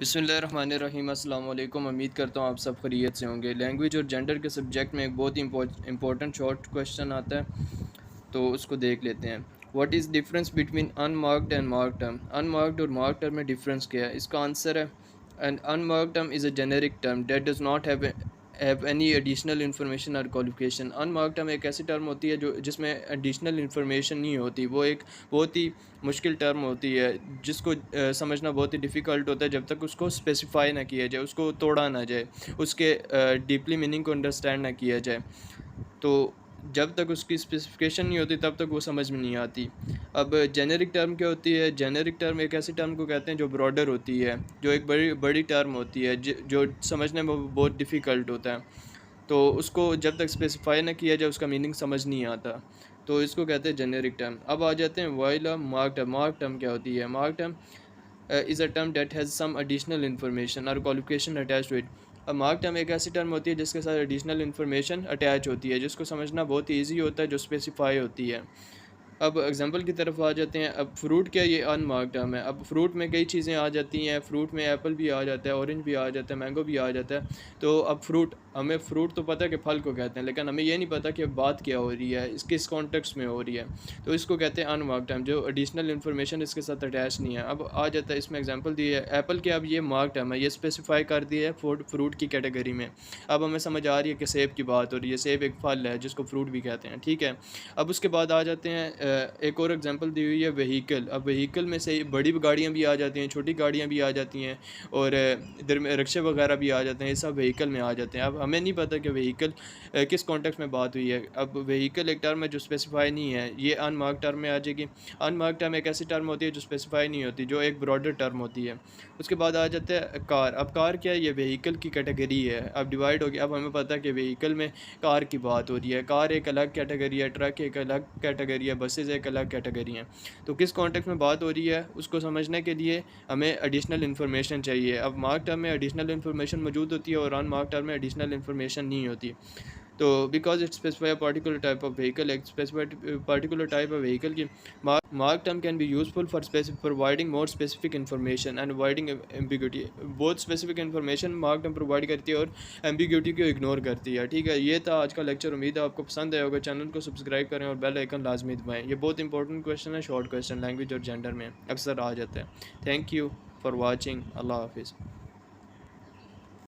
बिस्मिल्लाहिर्रहमानिर्रहीम। अस्सलाम वालेकुम। उम्मीद करता हूँ आप सब खैरियत से होंगे। लैंग्वेज और जेंडर के सब्जेक्ट में एक बहुत ही इंपॉर्टेंट शॉर्ट क्वेश्चन आता है, तो उसको देख लेते हैं। What is difference between unmarked and marked term? Unmarked और मार्क्ड टर्म में डिफरेंस क्या है? इसका आंसर है an unmarked term is a generic term that does not have any additional information और क्वालिफिकेशन। अनमार्क्ड टर्म एक ऐसी टर्म होती है जो जिसमें एडिशनल इन्फॉर्मेशन नहीं होती। वो एक बहुत ही मुश्किल टर्म होती है जिसको समझना बहुत ही डिफ़िकल्ट होता है जब तक उसको स्पेसिफाई ना किया जाए, उसको तोड़ा ना जाए, उसके डीपली मीनिंग को अंडरस्टैंड ना किया जाए। तो जब तक उसकी स्पेसिफिकेशन नहीं होती तब तक वो समझ में नहीं आती। अब जेनेरिक टर्म क्या होती है? जेनेरिक टर्म एक ऐसी टर्म को कहते हैं जो ब्रॉडर होती है, जो एक बड़ी बड़ी टर्म होती है, जो समझने में बहुत डिफ़िकल्ट होता है। तो उसको जब तक स्पेसिफाई ना किया जाए उसका मीनिंग समझ नहीं आता, तो इसको कहते हैं जेनेरिक टर्म। अब आ जाते हैं while mark term. Mark term क्या होती है? Mark term is a term that has some additional information और क्वालिफिकेशन अटैच टू इट। अब मार्क टर्म एक ऐसी टर्म होती है जिसके साथ एडिशनल इन्फॉर्मेशन अटैच होती है, जिसको समझना बहुत ईजी होता है, जो स्पेसिफाई होती है। अब एग्जांपल की तरफ आ जाते हैं। अब फ्रूट क्या, ये अनमार्क्ड टर्म है। अब फ्रूट में कई चीज़ें आ जाती हैं। फ्रूट में एप्पल भी आ जाता है, ऑरेंज भी आ जाता है, मैंगो भी आ जाता है। तो अब फ्रूट, हमें फ्रूट तो पता है कि फल को कहते हैं, लेकिन हमें ये नहीं पता कि बात क्या हो रही है, इस किस कॉन्टेक्स्ट में हो रही है। तो इसको कहते हैं अनमार्क्ड टर्म, जो एडिशनल इन्फॉर्मेशन इसके साथ अटैच नहीं है। अब आ जाता है, इसमें एग्जांपल दी है एप्पल के। अब ये मार्क्ड टर्म है, ये स्पेसिफाई कर दिया है फ्रूट की कैटेगरी में। अब हमें समझ आ रही है कि सेब की बात हो रही है। सेब एक फल है जिसको फ्रूट भी कहते हैं, ठीक है। अब उसके बाद आ जाते हैं, एक और एग्जांपल दी हुई है व्हीकल। अब व्हीकल में से बड़ी गाड़ियाँ भी आ जाती हैं, छोटी गाड़ियाँ भी आ जाती हैं, और इधर में रिक्शे वगैरह भी आ जाते हैं। ये सब व्हीकल में आ जाते हैं। अब हमें नहीं पता कि व्हीकल किस कॉन्टेक्स्ट में बात हुई है। अब व्हीकल एक टर्म है जो स्पेसिफाई नहीं है, ये अनमार्क टर्म में आ जाएगी। अनमार्क टर्म एक ऐसी टर्म होती है जो स्पेसिफाई नहीं होती, जो एक ब्रॉडर टर्म होती है। उसके बाद आ जाता है कार। अब कार क्या है? ये व्हीकल की कैटेगरी है। अब डिवाइड हो गया। अब हमें पता है कि व्हीकल में कार की बात हो रही है। कार एक अलग कैटेगरी है, ट्रक एक अलग कैटेगरी है, बसेज़ एक अलग कैटेगरी हैं। तो किस कॉन्टेक्स्ट में बात हो रही है उसको समझने के लिए हमें एडिशनल इन्फॉर्मेशन चाहिए। अब मार्क टर्म में एडिशनल इन्फॉर्मेशन मौजूद होती है और अनमार्क टर्म में एडिशनल इन्फॉर्मेशन नहीं होती। तो because it specify particular type of vehicle, एक specified particular type of vehicle की mark term can be useful for providing more specific information and avoiding ambiguity. बहुत specific information mark term provide करती है और ambiguity को ignore करती है, ठीक है। ये था आज का लेक्चर। उम्मीद है आपको पसंद आया होगा। चैनल को सब्सक्राइब करें और बेल आइकन लाजमी दबाएं। ये बहुत इंपॉर्टेंट क्वेश्चन है, शॉर्ट क्वेश्चन, लैंग्वेज और जेंडर में अक्सर आ जाता है। Thank you for watching. अल्लाह हाफिज़।